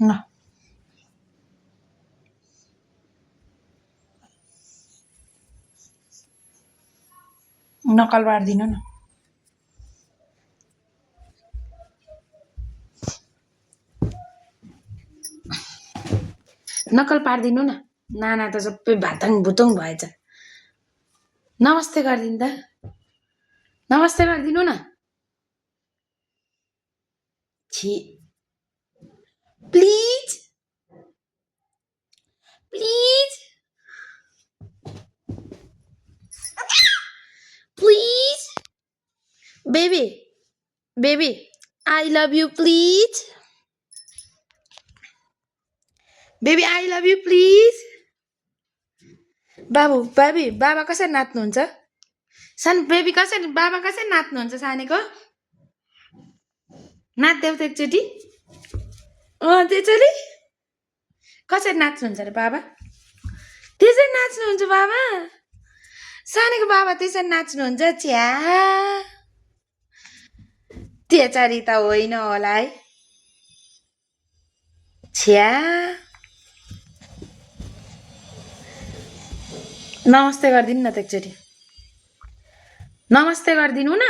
ल नकल बारिदिनु न। नकल पारिदिनु न। नाना त सबै भाताङ भुतुङ भएछ। नमस्ते गरिदिनु त। नमस्ते गरिदिनु न। छि please please please baby baby I love you please. Baby I love you please. बाबु बेबी बाबा कसरी नाच्नुहुन्छ? सानो बेबी कसरी बाबा कसरी नाच्नुहुन्छ सानेको? नाच्देऊ त एकचोटि। त्यसरी कसरी नाच्नुहुन्छ र बाबा? त्यसरी नाच्नुहुन्छ बाबा? सानेको बाबा त्यसरी नाच्नुहुन्छ? छ्या त्यसरी त होइन होला है। छ्या नमस्ते गरिदिनु न त एकचोटि। नमस्ते गरिदिनु न।